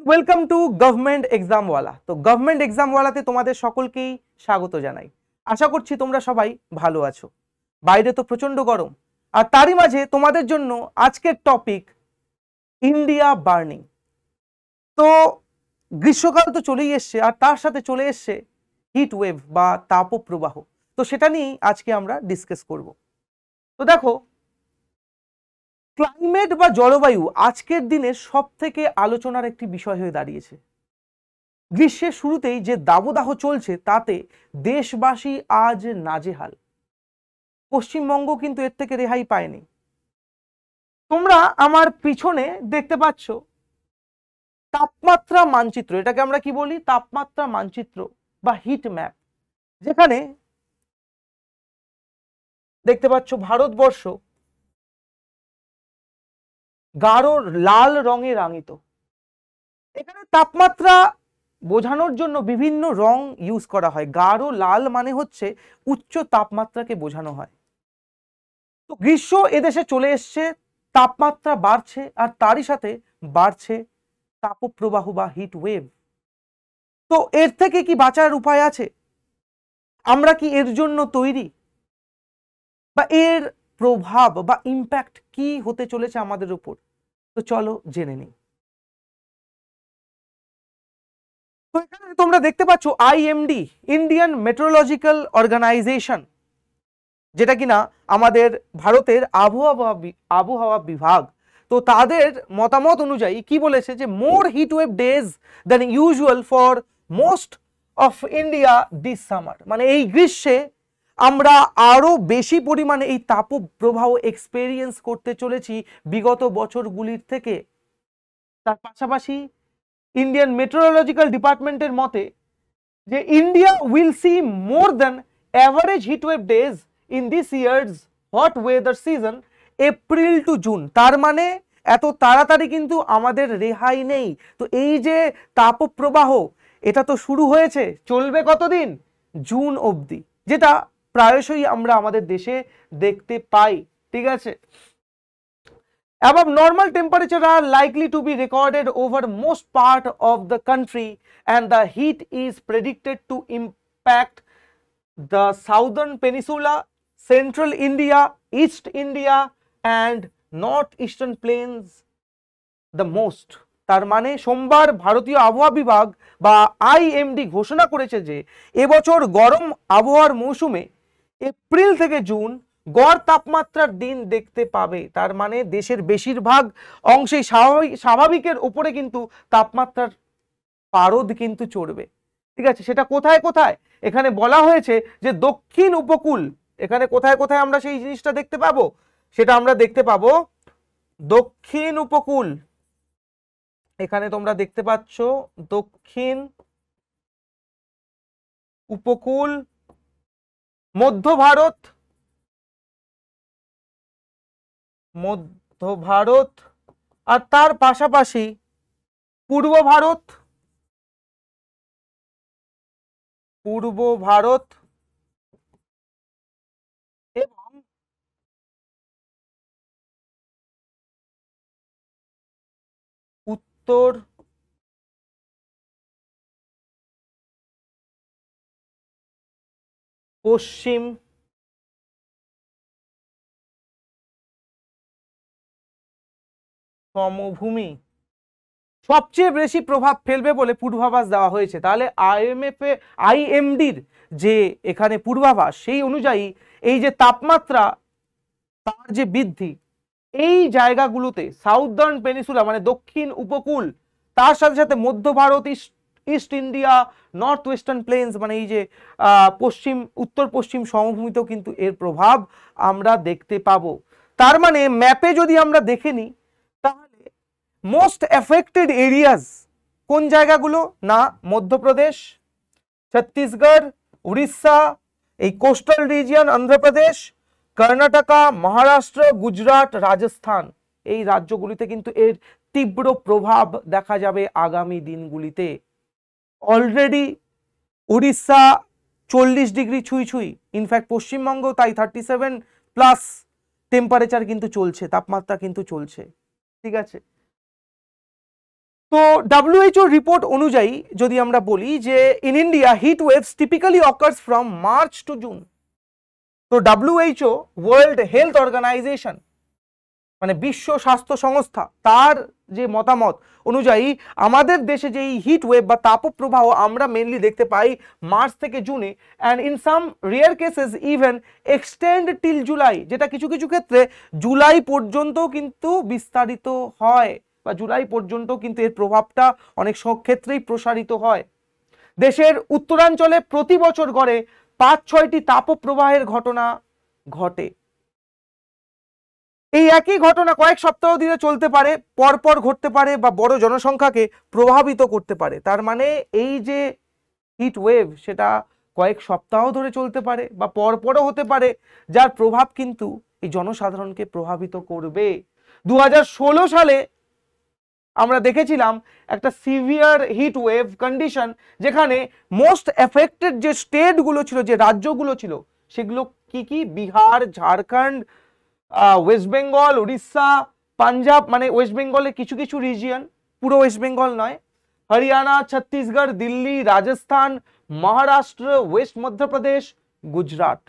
Welcome to government এক্সামওয়ালা। তো government এক্সামওয়ালাতে তোমাদের সকলকেই স্বাগত জানাই। আশা করছি তোমরা সবাই ভালো আছো। বাইরে তো প্রচন্ড গরম, আর তারই মাঝে তোমাদের জন্য আজকের টপিক ইন্ডিয়া বার্নিং। তো গ্রীষ্মকাল তো চলেই এসছে, আর তার সাথে চলে এসছে হিট ওয়েভ বা তাপপ্রবাহ। তো সেটা নিয়েই আজকে আমরা ডিসকাস করব। তো দেখো, ক্লাইমেট বা জলবায়ু আজকের দিনের সব থেকে আলোচনার একটি বিষয় হয়ে দাঁড়িয়েছে। গ্রীষ্মের শুরুতেই যে দাবদাহ চলছে তাতে দেশবাসী আজ নাজেহাল। পশ্চিমবঙ্গ কিন্তু এর থেকে রেহাই পায়নি। তোমরা আমার পিছনে দেখতে পাচ্ছ তাপমাত্রা মানচিত্র। এটাকে আমরা কি বলি? তাপমাত্রা মানচিত্র বা হিট ম্যাপ, যেখানে দেখতে পাচ্ছ ভারতবর্ষ গাঢ় লাল রঙে রাঙিত। এখানে তাপমাত্রা বোঝানোর জন্য বিভিন্ন রং ইউজ করা হয়। গাঢ় লাল মানে হচ্ছে উচ্চ তাপমাত্রাকে বোঝানো হয়। তো গ্রীষ্ম এদেশে চলে এসছে, তাপমাত্রা বাড়ছে, আর তারই সাথে বাড়ছে তাপপ্রবাহ বা হিট ওয়েভ। তো এর থেকে কি বাঁচার উপায় আছে? আমরা কি এর জন্য তৈরি? বা এর প্রভাব বা ইম্প্যাক্ট কি হতে চলেছে আমাদের উপর? তো চলো জেনে নিই। তো এখানে তোমরা দেখতে পাচ্ছ আইএমডি, ইন্ডিয়ান মেট্রোলজিক্যাল অর্গানাইজেশন, যেটা কিনা আমাদের ভারতের আবহাওয়া বিভাগ। তো তাদের মতামত অনুযায়ী কি বলেছে যে more heat wave days than usual for most of India this summer. মানে এই গ্রীষ্মে আমরা আরো বেশি পরিমাণে এই তাপপ্রবাহ এক্সপেরিয়েন্স করতে চলেছি বিগত বছরগুলির থেকে। তার পাশাপাশি ইন্ডিয়ান মেট্রোলজিক্যাল ডিপার্টমেন্টের মতে যে India will see more than average hit wave days in this years hot weather season April two June. তার মানে এত তাড়াতাড়ি কিন্তু আমাদের রেহাই নেই। তো এই যে তাপপ্রবাহ, এটা তো শুরু হয়েছে, চলবে কতদিন? জুন অবধি, যেটা প্রায়শই আমরা আমাদের দেশে দেখতে পাই। ঠিক আছে। Above normal temperature are likely to be recorded over most part of the country, and the heat is predicted to impact the southern peninsula, central India, east India and northeastern plains the most. তার মানে সোমবার ভারতীয় আবহাওয়া বিভাগ বা IMD ঘোষণা করেছে যে এবছর গরম আবহাওয়ার মৌসুমে এপ্রিল থেকে জুন গড় তাপমাত্রার দিন দেখতে পাবে। তার মানে দেশের বেশিরভাগ অংশেই স্বাভাবিকের উপরে কিন্তু তাপমাত্রার পারদ কিন্তু চড়বে। ঠিক আছে, সেটা কোথায় কোথায়? এখানে বলা হয়েছে যে দক্ষিণ উপকূল। এখানে কোথায় কোথায় আমরা সেই জিনিসটা দেখতে পাবো? সেটা আমরা দেখতে পাবো দক্ষিণ উপকূল। এখানে তোমরা দেখতে পাচ্ছ দক্ষিণ উপকূল, মধ্য ভারত, আর তার পাশাপাশি পূর্ব ভারত এবং উত্তর পশ্চিম সমভূমি সবচেয়ে বেশি প্রভাব ফেলবে বলে পূর্বাভাস দেওয়া হয়েছে। তাহলে আইএমডির যে এখানে পূর্বাভাস, সেই অনুযায়ী এই যে তাপমাত্রা তার যে বৃদ্ধি, এই জায়গাগুলোতে সাউদার্ন পেনিনসুলা মানে দক্ষিণ উপকূল, তার সাথে সাথে মধ্য Bharat, east India, north western planes মানে এই যে উত্তর পশ্চিম সমভূমিতেও কিন্তু এর প্রভাব আমরা দেখতে পাবো। তার মানে ম্যাপে যদি আমরা দেখে নিই, তাহলে মোস্ট এফেক্টেড এরিয়াজ কোন জায়গাগুলো? না, মধ্যপ্রদেশ, ছত্তিশগড়, উড়িষ্যা, এই কোস্টাল রিজিয়ন, অন্ধ্রপ্রদেশ, কর্ণাটকা, মহারাষ্ট্র, গুজরাট, রাজস্থান, এই রাজ্যগুলিতে কিন্তু এর তীব্র প্রভাব দেখা যাবে আগামী দিনগুলিতে। অলরেডি উড়িষ্যা 40 ডিগ্রি ছুঁই ছুঁই, ইনফ্যাক্ট পশ্চিমবঙ্গ তাই 37+ টেম্পারেচার কিন্তু চলছে, তাপমাত্রা কিন্তু চলছে। ঠিক আছে। তো WHO রিপোর্ট অনুযায়ী যদি আমরা বলি যে in India heat waves typically occurs from March to June. তো WHO ওয়ার্ল্ড হেলথ অর্গানাইজেশন মানে বিশ্ব স্বাস্থ্য সংস্থা তার যে মতামত অনুযায়ী আমাদের দেশে যে এই হিট ওয়েভ বা তাপপ্রবাহ আমরা মেনলি দেখতে পাই মার্চ থেকে জুনে, and in some rare cases even extend till July, যেটা কিছু কিছু ক্ষেত্রে জুলাই পর্যন্ত কিন্তু বিস্তারিত হয় বা জুলাই পর্যন্ত কিন্তু এর প্রভাবটা অনেক ক্ষেত্রেই প্রসারিত হয়। দেশের উত্তরাঞ্চলে প্রতি বছর গড়ে 5-6টি তাপপ্রবাহের ঘটনা ঘটে। এই একই ঘটনা কয়েক সপ্তাহ ধরে চলতে পারে, পরপর ঘটতে পারে বা বড় জনসংখ্যাকে প্রভাবিত করতে পারে। তার মানে এই যে হিট ওয়েভ সেটা কয়েক সপ্তাহ ধরে চলতে পারে বা পরপরও হতে পারে, যার প্রভাব কিন্তু এই জনসাধারণকে প্রভাবিত করবে। 2016 সালে আমরা দেখেছিলাম একটা সিভিয়ার হিট ওয়েভ কন্ডিশন, যেখানে মোস্ট এফেক্টেড যে স্টেটগুলো ছিল, যে রাজ্যগুলো ছিল, সেগুলো কি কি? বিহার, ঝাড়খণ্ড, ওয়েস্ট বেঙ্গল, উড়িষ্যা, পাঞ্জাব, মানে ওয়েস্ট বেঙ্গলের কিছু কিছু রিজিয়ন, পুরো ওয়েস্ট বেঙ্গল নয়, হরিয়ানা, ছত্তিশগড়, দিল্লি, রাজস্থান, মহারাষ্ট্র, ওয়েস্ট মধ্যপ্রদেশ, গুজরাট।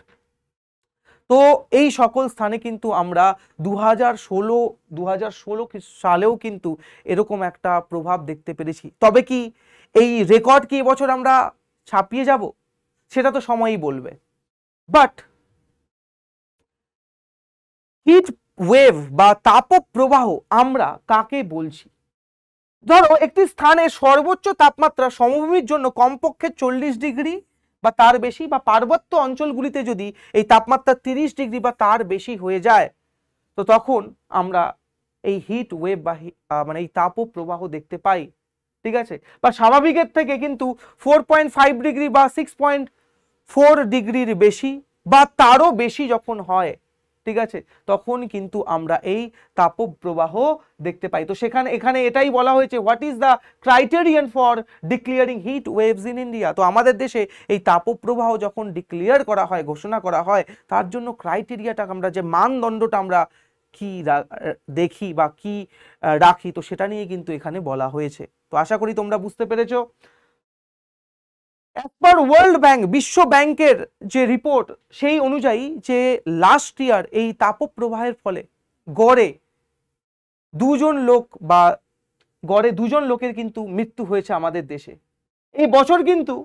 তো এই সকল স্থানে কিন্তু আমরা 2016 সালেও কিন্তু এরকম একটা প্রভাব দেখতে পেরেছি। তবে কি এই রেকর্ড কি এবছর আমরা ছাপিয়ে যাব, সেটা তো সময়ই বলবে। বাট হিট ওয়েভ বা তাপপ্রবাহ আমরা কাকে বলছি? ধরো একটি স্থানে সর্বোচ্চ তাপমাত্রা সমভূমির জন্য কমপক্ষে 40 ডিগ্রি বা তার বেশি, বা পার্বত্য অঞ্চলগুলিতে যদি এই তাপমাত্রা 30 ডিগ্রি বা তার বেশি হয়ে যায়, তো তখন আমরা এই হিট ওয়েভ বা মানে এই তাপপ্রবাহ দেখতে পাই। ঠিক আছে, বা স্বাভাবিকের থেকে কিন্তু 4.5 ডিগ্রি বা 6.4 ডিগ্রির বেশি বা তারও বেশি যখন হয়, ঠিক আছে, তখন কিন্তু আমরা এই তাপপ্রবাহ দেখতে পাই। তো এখানে এটাই বলা হয়েছে, what is the criterion for declaring heat waves in India. তো আমাদের দেশে এই তাপপ্রবাহ যখন ডিক্লেয়ার করা হয়, ঘোষণা করা হয়, তার জন্য ক্রাইটেরিয়াটা আমরা, যে মানদণ্ডটা আমরা কি দেখি বা কি রাখি, তো সেটা নিয়ে কিন্তু এখানে বলা হয়েছে। তো আশা করি তোমরা বুঝতে পেরেছো। অ্যাজ পার ওয়ার্ল্ড ব্যাংক, বিশ্ব ব্যাংকের যে রিপোর্ট, সেই অনুযায়ী যে লাস্ট ইয়ার এই তাপপ্রবাহের ফলে গড়ে দুজন লোকের কিন্তু মৃত্যু হয়েছে আমাদের দেশে। এই বছর কিন্তু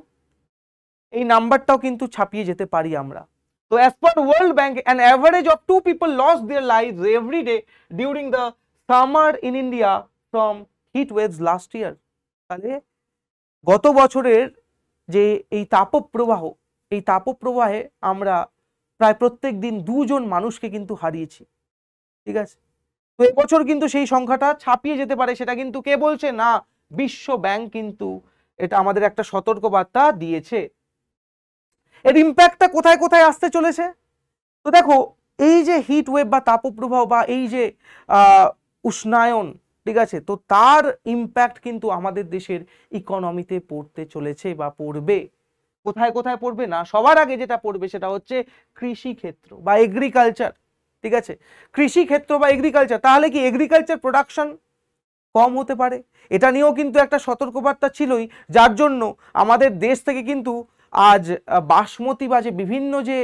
এই নাম্বারটাও কিন্তু ছাপিয়ে যেতে পারি আমরা। তো as per world bank an average of 2 people lost their lives every day during the summer in India from heat waves last year। তাহলে গত বছরের যে এই তাপপ্রবাহে আমরা প্রায় প্রত্যেক দিন 2 জন মানুষকে কিন্তু হারিয়েছি। ঠিক আছে, তো এবছর কিন্তু সেই সংখ্যাটা ছাপিয়ে যেতে পারে। সেটা কিন্তু কে বলছে? না, বিশ্ব ব্যাংক কিন্তু এটা আমাদের একটা সতর্কবার্তা দিয়েছে। এর ইম্প্যাক্টটা কোথায় কোথায় আসতে চলেছে? তো দেখো, এই যে হিট ওয়েভ বা তাপপ্রবাহ বা এই যে উষ্ণায়ন, ঠিক আছে, তো তার ইম্প্যাক্ট কিন্তু আমাদের দেশের ইকোনমিতে পড়তে চলেছে বা পড়বে। কোথায় কোথায় পড়বে? না, সবার আগে যেটা পড়বে সেটা হচ্ছে কৃষি ক্ষেত্র বা এগ্রিকালচার। ঠিক আছে, কৃষি ক্ষেত্র বা এগ্রিকালচার। তাহলে কি এগ্রিকালচার প্রোডাকশন কম হতে পারে? এটা নিয়েও কিন্তু একটা সতর্কবার্তা ছিলই, যার জন্য আমাদের দেশ থেকে কিন্তু আজ বাসমতি বা যে বিভিন্ন যে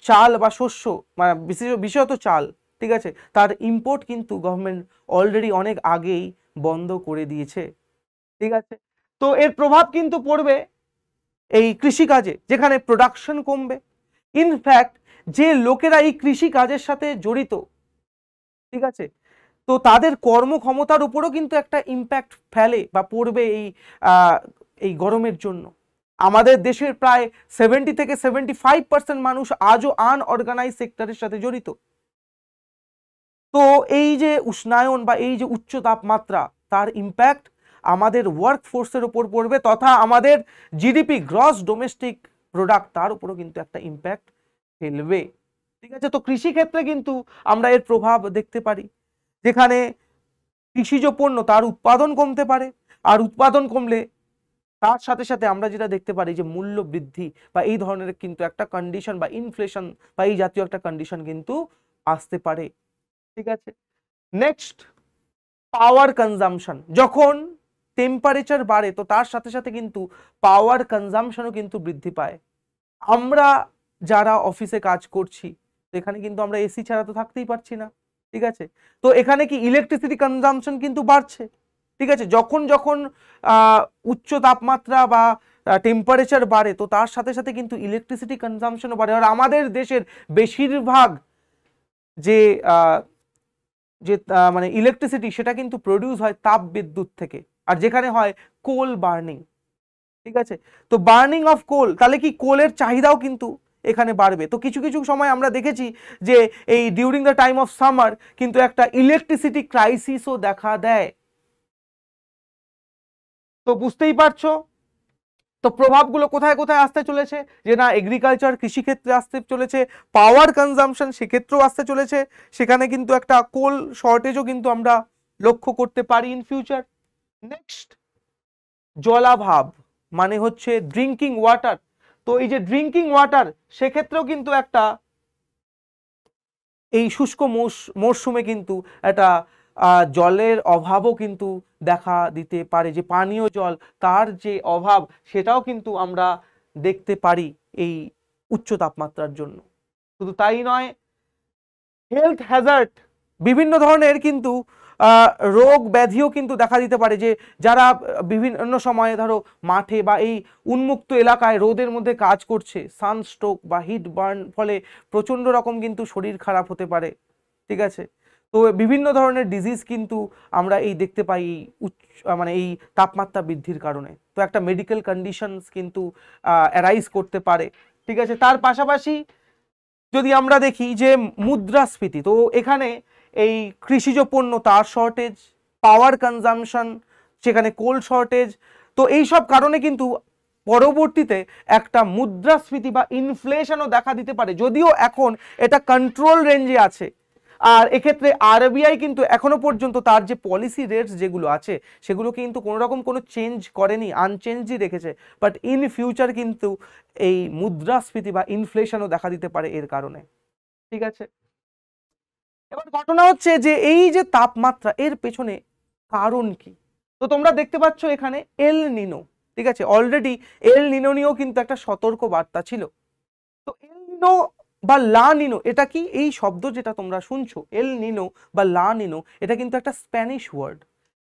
চাল বা শস্য, মানে বিশেষত চাল, ঠিক আছে, তার ইম্পোর্ট কিন্তু গভর্নমেন্ট অলরেডি অনেক আগেই বন্ধ করে দিয়েছে। ঠিক আছে, তো এর প্রভাব কিন্তু পড়বে এই কৃষিকাজে, যেখানে প্রোডাকশন কমবে। ইনফ্যাক্ট যে লোকেরা এই কৃষিকাজের সাথে জড়িত, ঠিক আছে, তো তাদের কর্মক্ষমতার উপরও কিন্তু একটা ইম্প্যাক্ট ফেলে বা পড়বে এই গরমের জন্য। আমাদের দেশের প্রায় 70 থেকে 75% মানুষ আজও আনঅর্গানাইজ সেক্টরের সাথে জড়িত। তো এই যে উষ্ণায়ন বা এই যে উচ্চ তাপমাত্রা, তার ইম্প্যাক্ট আমাদের ওয়ার্কফোর্সের উপর পড়বে, তথা আমাদের জিডিপি, গ্রস ডোমেস্টিক প্রোডাক্ট, তার উপরও কিন্তু একটা ইম্প্যাক্ট ফেলবে। ঠিক আছে, তো কৃষি ক্ষেত্রে কিন্তু আমরা এর প্রভাব দেখতে পারি, যেখানে কৃষিজ পণ্য তার উৎপাদন কমতে পারে, আর উৎপাদন কমলে তার সাথে সাথে আমরা যেটা দেখতে পারি যে মূল্য বৃদ্ধি বা এই ধরনের কিন্তু একটা কন্ডিশন বা ইনফ্লেশন বা এই জাতীয় একটা কন্ডিশন কিন্তু আসতে পারে। ঠিক আছে, নেক্সট পাওয়ার কনজাম্পশন, যখন টেম্পারেচার বাড়ে তো তার সাথে সাথে কিন্তু পাওয়ার কনজাম্পশনও কিন্তু বৃদ্ধি পায়। আমরা যারা অফিসে কাজ করছি এখানে কিন্তু আমরা এসি ছাড়া তো থাকতেই পারছি না, ঠিক আছে? তো এখানে কি ইলেকট্রিসিটি কনজাম্পশন কিন্তু বাড়ছে, ঠিক আছে? যখন যখন উচ্চ তাপমাত্রা বা টেম্পারেচার বাড়ে তো তার সাথে সাথে কিন্তু ইলেকট্রিসিটি কনজাম্পশনও বাড়ে। আর আমাদের দেশের বেশিরভাগ যে যে মানে ইলেকট্রিসিটি সেটা কিন্তু প্রডিউস হয় তাপ বিদ্যুৎ থেকে, আর যেখানে হয় কোল বার্নিং, ঠিক আছে? তো বার্নিং অফ কোল, তাহলে কি কোলের চাহিদাও কিন্তু এখানে বাড়বে। তো কিছু কিছু সময় আমরা দেখেছি যে এই during the time of summer কিন্তু একটা ইলেকট্রিসিটি ক্রাইসিসও দেখা দেয়। তো বুঝতেই পারছো তো প্রভাবগুলো কোথায় কোথায় আসতে চলেছে, যে না এগ্রিকালচার কৃষিক্ষেত্রে আসতে চলেছে, পাওয়ার কনজাম্পশন সেক্ষেত্রেও আসতে চলেছে, সেখানে কিন্তু একটা কোল শর্টেজও কিন্তু আমরা লক্ষ্য করতে পারি ইন ফিউচার। নেক্সট, জলাভাব মানে হচ্ছে ড্রিঙ্কিং ওয়াটার। তো এই যে ড্রিঙ্কিং ওয়াটার সেক্ষেত্রেও কিন্তু একটা এই শুষ্ক মরশুমে কিন্তু একটা জলের অভাবও কিন্তু দেখা দিতে পারে, যে পানীয় জল তার যে অভাব সেটাও কিন্তু আমরা দেখতে পারি এই উচ্চ তাপমাত্রার জন্য। শুধু তাই নয়, হেলথ হ্যাজার্ড, বিভিন্ন ধরনের কিন্তু রোগ ব্যাধিও কিন্তু দেখা দিতে পারে, যে যারা বিভিন্ন সময়ে ধরো মাঠে বা এই উন্মুক্ত এলাকায় রোদের মধ্যে কাজ করছে, সানস্ট্রোক বা হিট বার্ন ফলে প্রচণ্ড রকম কিন্তু শরীর খারাপ হতে পারে, ঠিক আছে? তো বিভিন্ন ধরনের ডিজিজ কিন্তু আমরা এই দেখতে পাই মানে এই তাপমাত্রা বৃদ্ধির কারণে। তো একটা মেডিকেল কন্ডিশনস কিন্তু অ্যারাইজ করতে পারে, ঠিক আছে? তার পাশাপাশি যদি আমরা দেখি যে মুদ্রাস্ফীতি, তো এখানে এই কৃষিজ পণ্য তার শর্টেজ, পাওয়ার কনজাম্পশন, সেখানে কোল শর্টেজ, তো এই সব কারণে কিন্তু পরবর্তীতে একটা মুদ্রাস্ফীতি বা ইনফ্লেশনও দেখা দিতে পারে, যদিও এখন এটা কন্ট্রোল রেঞ্জে আছে। আর এক্ষেত্রে আরবিআই কিন্তু এখনো পর্যন্ত তার যে পলিসি রেটস যেগুলো আছে সেগুলো কিন্তু কোনো রকম কোনো চেঞ্জ করেনি, আনচেঞ্জই রেখেছে। বাট ইন ফিউচার কিন্তু এই মুদ্রাস্ফীতি বা ইনফ্লেশনও দেখা দিতে পারে এর কারণে, ঠিক আছে? এবার ঘটনা হচ্ছে যে এই যে তাপমাত্রা এর পেছনে কারণ কি? তো তোমরা দেখতে পাচ্ছ এখানে এল নিনো, ঠিক আছে? অলরেডি এল নিনো নিয়েও কিন্তু একটা সতর্ক বার্তা ছিল। তো এল নিনো বা লা নিনো এটা কি? এই শব্দ যেটা তোমরা শুনছো এল নিনো বা লা নিনো, এটা কিন্তু একটা স্প্যানিশ ওয়ার্ড।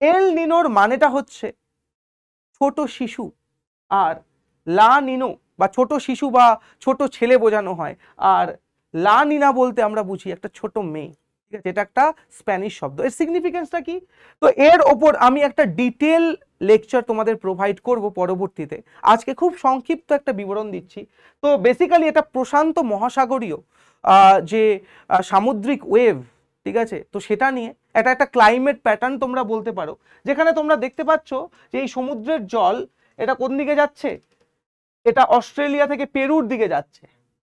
এল নিনোর মানেটা হচ্ছে ছোট শিশু, আর লা নিনো বা ছোট শিশু বা ছোট ছেলে বোঝানো হয়, আর লা নিনা বলতে আমরা বুঝি একটা ছোট মেয়ে, ঠিক আছে? এটা একটা স্প্যানিশ শব্দ। এর সিগনিফিকেন্সটা কি? তো এর ওপর আমি একটা ডিটেল লেকচার তোমাদের প্রোভাইড করব পরবর্তীতে। আজকে খুব সংক্ষিপ্ত একটা বিবরণ দিচ্ছি। তো বেসিক্যালি এটা প্রশান্ত মহাসাগরীয় যে সামুদ্রিক ওয়েভ, ঠিক আছে? তো সেটা নিয়ে এটা একটা ক্লাইমেট প্যাটার্ন তোমরা বলতে পারো, যেখানে তোমরা দেখতে পাচ্ছ যে এই সমুদ্রের জল এটা কোন দিকে যাচ্ছে, এটা অস্ট্রেলিয়া থেকে পেরুর দিকে যাচ্ছে,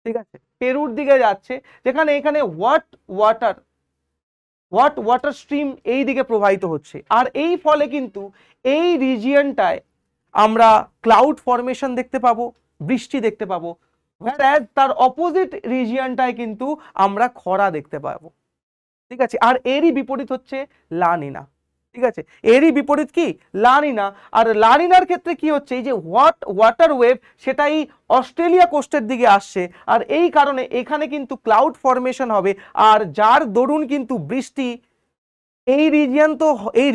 ঠিক আছে? পেরুর দিকে যাচ্ছে, যেখানে এখানে ওয়াটার স্ট্রিম এই দিকে প্রবাহিত হচ্ছে, আর এই ফলে কিন্তু এই রিজিয়নটায় আমরা ক্লাউড ফরমেশন দেখতে পাবো, বৃষ্টি দেখতে পাবো, whereas তার অপোজিট রিজিয়নটায় কিন্তু আমরা খরা দেখতে পাবো, ঠিক আছে? আর এরই বিপরীত হচ্ছে লা নিনা, ঠিক আছে? এরই বিপরীত কি? লা নিনা। আর লা নিনার ক্ষেত্রে কি হচ্ছে, এই যে ওয়াটার ওয়েভ সেটাই অস্ট্রেলিয়া কোস্টের দিকে আসছে, আর এই কারণে এখানে কিন্তু ক্লাউড ফরমেশন হবে, আর যার দরুন কিন্তু বৃষ্টি এই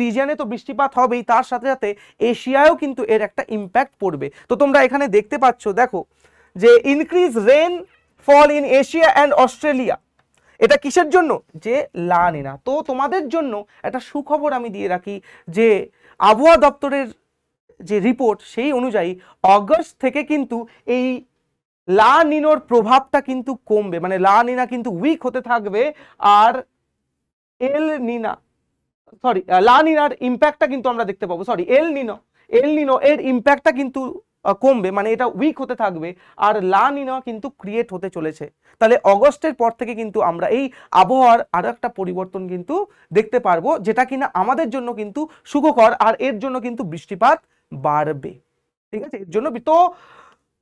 রিজিয়নে তো বৃষ্টিপাত হবেই, তার সাথে সাথে এশিয়ায়ও কিন্তু এর একটা ইম্প্যাক্ট পড়বে। তো তোমরা এখানে দেখতে পাচ্ছ, দেখো যে increase rainfall in Asia and Australia, এটা কিসের জন্য? যে লা নিনা। তো তোমাদের জন্য একটা সুখবর আমি দিয়ে রাখি, যে আবহাওয়া দপ্তরের যে রিপোর্ট সেই অনুযায়ী অগস্ট থেকে কিন্তু এই লা নিনোর প্রভাবটা কিন্তু কমবে, মানে লা নিনা কিন্তু উইক হতে থাকবে, আর লা নিনার ইম্প্যাক্টটা কিন্তু আমরা দেখতে পাবো, এল নিনো এর ইম্প্যাক্টটা কিন্তু কমবে, মানে এটা উইক হতে থাকবে, আর লা নিনা কিন্তু ক্রিয়েট হতে চলেছে। তাহলে অগস্টের পর থেকে কিন্তু আমরা এই আবহাওয়ার আরো একটা পরিবর্তন কিন্তু দেখতে পারবো, যেটা কিনা আমাদের জন্য কিন্তু সুখকর, আর এর জন্য কিন্তু বৃষ্টিপাত বাড়বে, ঠিক আছে? এর জন্য তো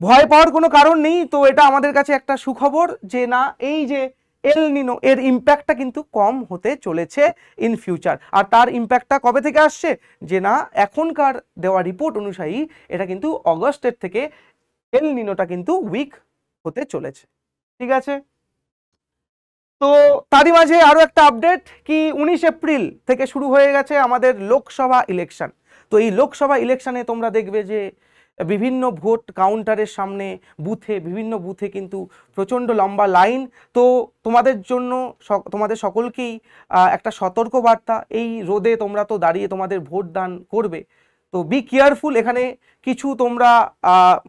ভয় পাওয়ার কোনো কারণ নেই। তো এটা আমাদের কাছে একটা সুখবর, যে না এই যে এল নিনো এর ইম্প্যাক্টটা কিন্তু কম হতে চলেছে ইন ফিউচার। আর তার ইম্প্যাক্টটা কবে থেকে আসছে, যে না এখনকার দেওয়া রিপোর্ট অনুযায়ী এটা কিন্তু অগস্টের থেকে এল নিনোটা কিন্তু উইক হতে চলেছে। ঠিক আছে, তো তারই মাঝে আরো একটা আপডেট কি 19 এপ্রিল থেকে শুরু হয়ে গেছে আমাদের লোকসভা ইলেকশন। তো এই লোকসভা ইলেকশনে তোমরা দেখবে যে বিভিন্ন ভোট কাউন্টারের সামনে বিভিন্ন বুথে কিন্তু প্রচণ্ড লম্বা লাইন। তো তোমাদের জন্য তোমাদের সকলকেই একটা সতর্ক বার্তা, এই রোদে তোমরা তো দাঁড়িয়ে তোমাদের ভোট দান করবে, তো বি কেয়ারফুল। এখানে কিছু তোমরা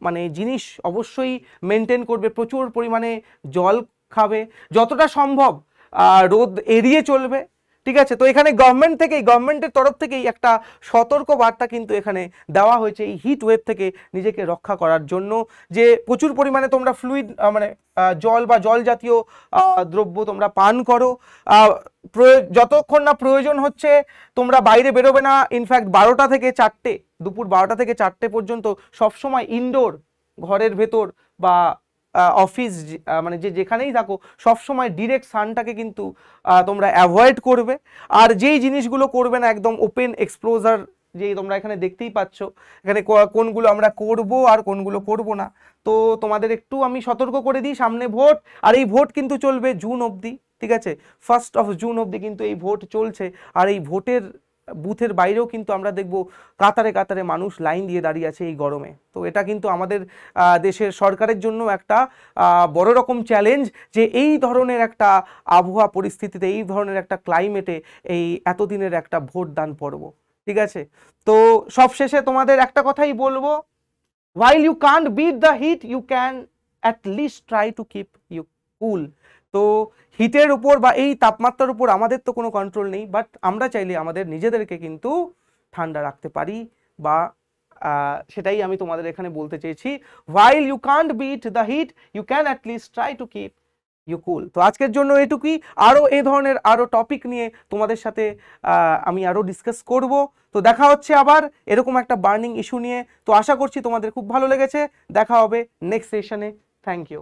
মানে জিনিস অবশ্যই মেনটেন করবে, প্রচুর পরিমাণে জল খাবে, যতটা সম্ভব রোদ এড়িয়ে চলবে। ঠিক আছে, তো এখানে গভর্নমেন্টের তরফ থেকেই একটা সতর্ক বার্তা কিন্তু এখানে দেওয়া হয়েছে এই হিট ওয়েভ থেকে নিজেকে রক্ষা করার জন্য, যে প্রচুর পরিমাণে তোমরা ফ্লুইড মানে জল বা জল জাতীয় দ্রব্য তোমরা পান করো, যতক্ষণ না প্রয়োজন হচ্ছে তোমরা বাইরে বেরোবে না। ইনফ্যাক্ট 12টা থেকে 4টে, দুপুর 12টা থেকে 4টে পর্যন্ত সবসময় ইনডোর, ঘরের ভেতর বা অফিস মানে যেখানেই থাকো সবসময় ডিরেক্ট সানটাকে কিন্তু তোমরা অ্যাভয়েড করবে। আর যেই জিনিসগুলো করবে না একদম ওপেন এক্সপ্লোজার, যেই তোমরা এখানে দেখতেই পাচ্ছ এখানে কোনগুলো আমরা করব আর কোনগুলো করব না। তো তোমাদের একটু আমি সতর্ক করে দিই, সামনে ভোট, আর এই ভোট কিন্তু চলবে জুন অবধি। ঠিক আছে, 1 জুন অবধি কিন্তু এই ভোট চলছে। আর এই ভোটের বুথের বাইরেও কিন্তু আমরা দেখব কাতারে কাতারে মানুষ লাইন দিয়ে দাঁড়িয়ে আছে এই গরমে। তো এটা কিন্তু আমাদের দেশের সরকারের জন্য একটা বড় রকম চ্যালেঞ্জ, যে এই ধরনের একটা আবহাওয়া পরিস্থিতিতে, এই ধরনের একটা ক্লাইমেটে এই এতদিনের একটা ভোট দান পর্ব। ঠিক আছে, তো সবশেষে তোমাদের একটা কথাই বলবো, while you can't beat the heat you can at least try to keep you cool। তো হিটের উপর বা এই তাপমাত্রার উপর আমাদের তো কোনো কন্ট্রোল নেই, বাট আমরা চাইলে আমাদের নিজেদেরকে কিন্তু ঠান্ডা রাখতে পারি, বা সেটাই আমি তোমাদের এখানে বলতে চেয়েছি, while you can't beat the heat you can at least try to keep you cool। তো আজকের জন্য এটুকুই, আরও এই ধরনের আরও টপিক নিয়ে তোমাদের সাথে আমি আরও ডিসকাস করব। তো দেখা হচ্ছে আবার এরকম একটা বার্নিং ইস্যু নিয়ে। তো আশা করছি তোমাদের খুব ভালো লেগেছে, দেখা হবে নেক্সট সেশনে। Thank you.